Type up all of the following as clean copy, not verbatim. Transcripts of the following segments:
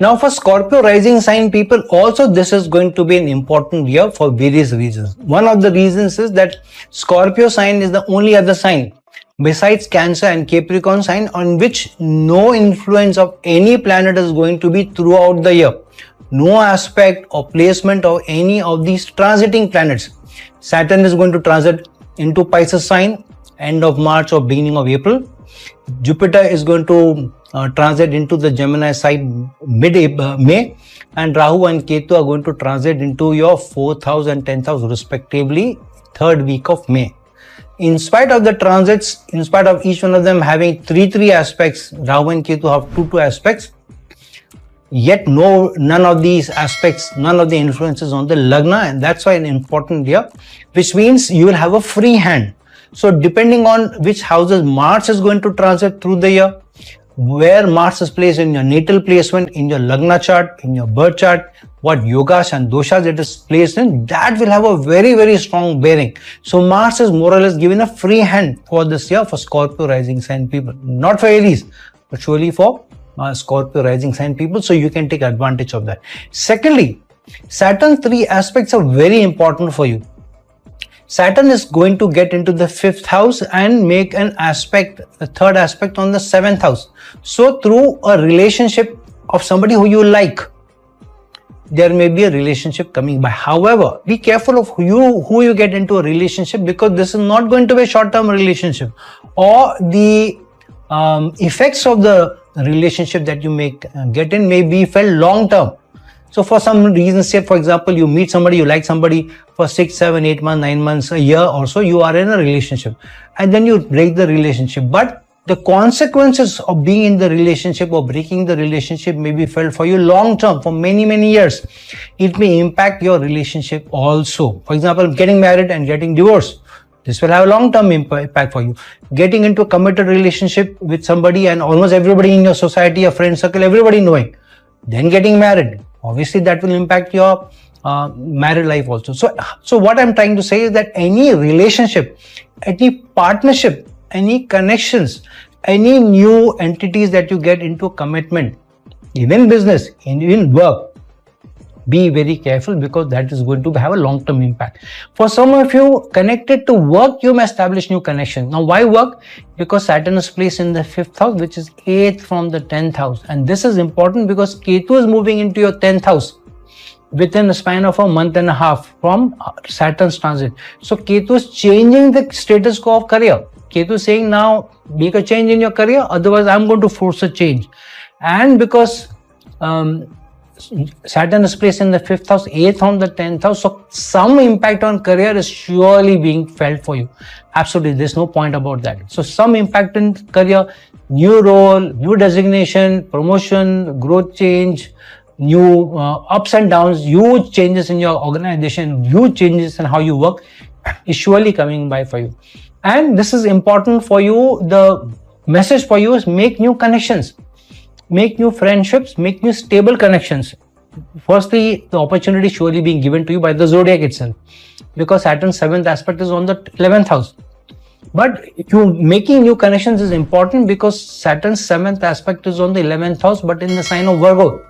Now for Scorpio rising sign people, also this is going to be an important year for various reasons. One of the reasons is that Scorpio sign is the only other sign besides Cancer and Capricorn sign on which no influence of any planet is going to be throughout the year. No aspect or placement of any of these transiting planets. Saturn is going to transit into Pisces sign end of March or beginning of April. Jupiter is going to transit into the Gemini sign mid-May, and Rahu and Ketu are going to transit into your 4th house and 10th house respectively, third week of May. In spite of the transits, in spite of each one of them having 3 aspects, Rahu and Ketu have 2 aspects, yet none of these aspects, none of the influences on the Lagna, and that's why an important year, which means you will have a free hand. So depending on which houses Mars is going to transit through the year, where Mars is placed in your natal placement, in your Lagna chart, in your birth chart, what yogas and doshas it is placed in, that will have a very strong bearing. So Mars is more or less given a free hand for this year for Scorpio rising sign people. Not for Aries, but surely for Scorpio rising sign people. So you can take advantage of that. Secondly, Saturn's 3 aspects are very important for you. Saturn is going to get into the 5th house and make an aspect, a 3rd aspect on the 7th house. So through a relationship of somebody who you like, there may be a relationship coming by. However, be careful of who you get into a relationship, because this is not going to be a short-term relationship, or the effects of the relationship that you may get in may be felt long-term. So for some reasons, say for example, you meet somebody, you like somebody for 6, 7, 8 months, 9 months, a year or so, you are in a relationship and then you break the relationship. But the consequences of being in the relationship or breaking the relationship may be felt for you long term, for many years. It may impact your relationship also. For example, getting married and getting divorced. This will have a long-term impact for you. Getting into a committed relationship with somebody and almost everybody in your society, your friend circle, everybody knowing. Then getting married. Obviously, that will impact your married life also. So what I'm trying to say is that any relationship, any partnership, any connections, any new entities that you get into a commitment, even business, even work, be very careful, because that is going to have a long-term impact. For some of you connected to work, you may establish new connections. Now, why work? Because Saturn is placed in the 5th house, which is 8th from the 10th house. And this is important because Ketu is moving into your 10th house within a span of a month and a half from Saturn's transit. So Ketu is changing the status quo of career. Ketu is saying, now make a change in your career, otherwise I'm going to force a change. And because Saturn is placed in the 5th house, 8th from the 10th house, so some impact on career is surely being felt for you. Absolutely, there's no point about that. So some impact in career, new role, new designation, promotion, growth change, new ups and downs, huge changes in your organization, huge changes in how you work is surely coming by for you. And this is important for you. The message for you is make new connections. Make new friendships, make new stable connections. Firstly, the opportunity surely being given to you by the zodiac itself, because Saturn's 7th aspect is on the 11th house. But you making new connections is important because Saturn's 7th aspect is on the 11th house, but in the sign of Virgo,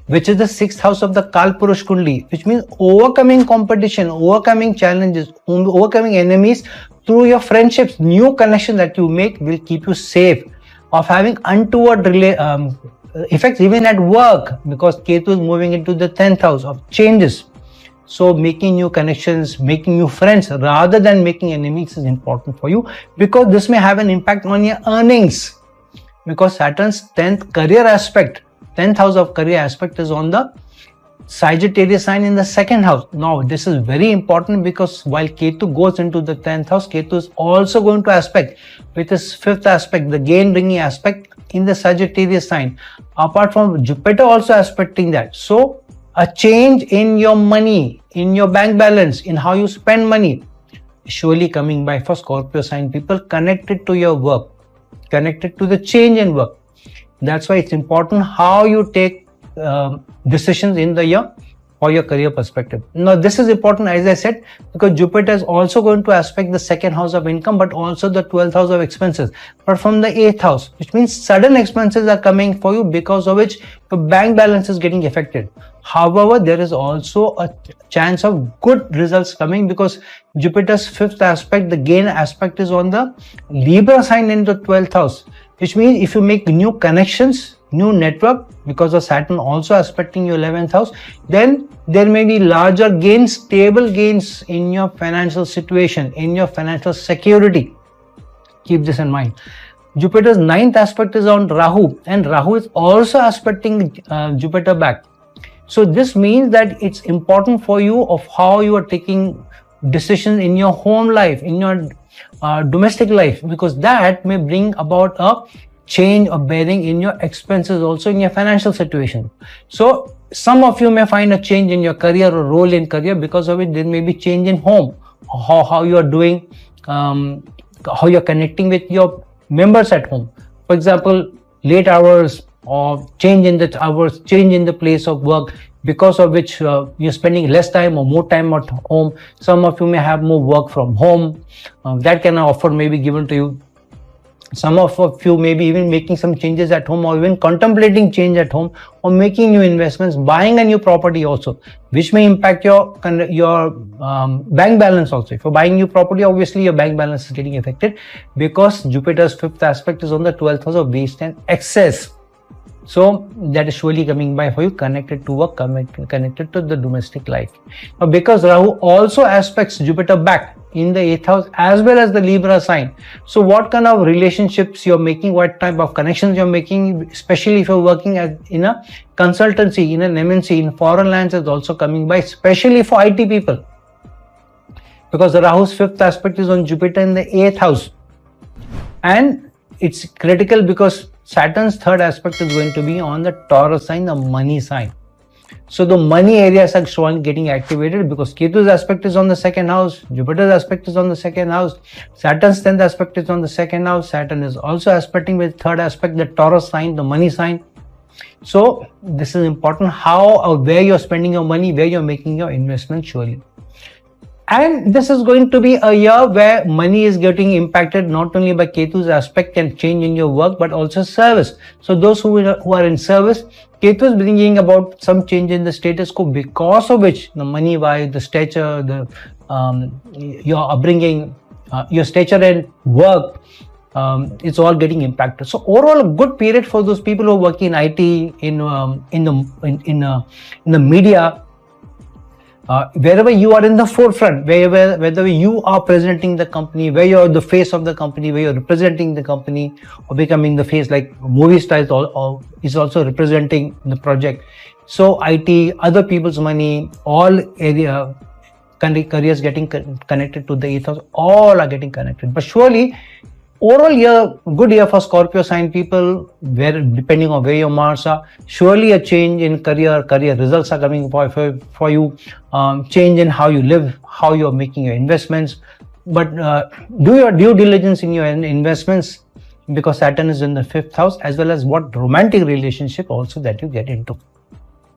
which is the 6th house of the Kalpurush Kundli, which means overcoming competition, overcoming challenges, overcoming enemies through your friendships. New connections that you make will keep you safe of having untoward effects even at work, because Ketu is moving into the 10th house of changes. So making new connections, making new friends rather than making enemies is important for you, because this may have an impact on your earnings, because Saturn's 10th career aspect, 10th house of career aspect is on the Sagittarius sign in the 2nd house. Now this is very important because while Ketu goes into the 10th house, Ketu is also going to aspect with his 5th aspect, the gain bringing aspect in the Sagittarius sign, apart from Jupiter also aspecting that. So a change in your money, in your bank balance, in how you spend money is surely coming by for Scorpio sign people connected to your work, connected to the change in work. That's why it's important how you take decisions in the year, for your career perspective. Now this is important, as I said, because Jupiter is also going to aspect the second house of income, but also the 12th house of expenses, but from the 8th house, which means sudden expenses are coming for you, because of which your bank balance is getting affected. However, there is also a chance of good results coming, because Jupiter's 5th aspect, the gain aspect, is on the Libra sign in the 12th house, which means if you make new connections, new network, because of Saturn also aspecting your 11th house, then there may be larger gains, stable gains in your financial situation, in your financial security. Keep this in mind. Jupiter's 9th aspect is on Rahu, and Rahu is also aspecting Jupiter back. So this means that it's important for you of how you are taking decisions in your home life, in your domestic life, because that may bring about a change or bearing in your expenses, also in your financial situation. So some of you may find a change in your career or role in career, because of it there may be change in home, how you are doing, how you're connecting with your members at home. For example, late hours or change in the hours, change in the place of work, because of which you're spending less time or more time at home. Some of you may have more work from home. That kind of offer may be given to you. Some of you may be even making some changes at home, or even contemplating change at home, or making new investments, buying a new property also, which may impact your bank balance also. If you're buying new property, obviously your bank balance is getting affected, because Jupiter's 5th aspect is on the 12th house of waste and excess. So that is surely coming by for you, connected to work, connected to the domestic life. Now, because Rahu also aspects Jupiter back in the 8th house as well as the Libra sign. So what kind of relationships you're making, what type of connections you're making, especially if you're working in a consultancy, in an MNC, in foreign lands, is also coming by, especially for IT people. Because the Rahu's 5th aspect is on Jupiter in the 8th house. And it's critical because Saturn's 3rd aspect is going to be on the Taurus sign, the money sign. So the money areas are showing getting activated, because Ketu's aspect is on the 2nd house, Jupiter's aspect is on the 2nd house, Saturn's 10th aspect is on the 2nd house, Saturn is also aspecting with 3rd aspect, the Taurus sign, the money sign. So this is important, how or where you're spending your money, where you're making your investment, surely. And this is going to be a year where money is getting impacted not only by Ketu's aspect and change in your work, but also service. So those who are in service, Ketu is bringing about some change in the status quo, because of which the money wise, the stature, your upbringing, your stature and work, it's all getting impacted. So overall, a good period for those people who are working in IT, in the media. Wherever you are in the forefront, whether you are presenting the company, where you're the face of the company, where you're representing the company, or becoming the face, like movie stars is also representing the project. So IT, other people's money, all area careers getting connected to the 8th house, all are getting connected. But surely, overall year, good year for Scorpio sign people, where depending on where your Mars are, surely a change in career results are coming for you, change in how you live, how you're making your investments. But do your due diligence in your investments, because Saturn is in the 5th house, as well as what romantic relationship also that you get into.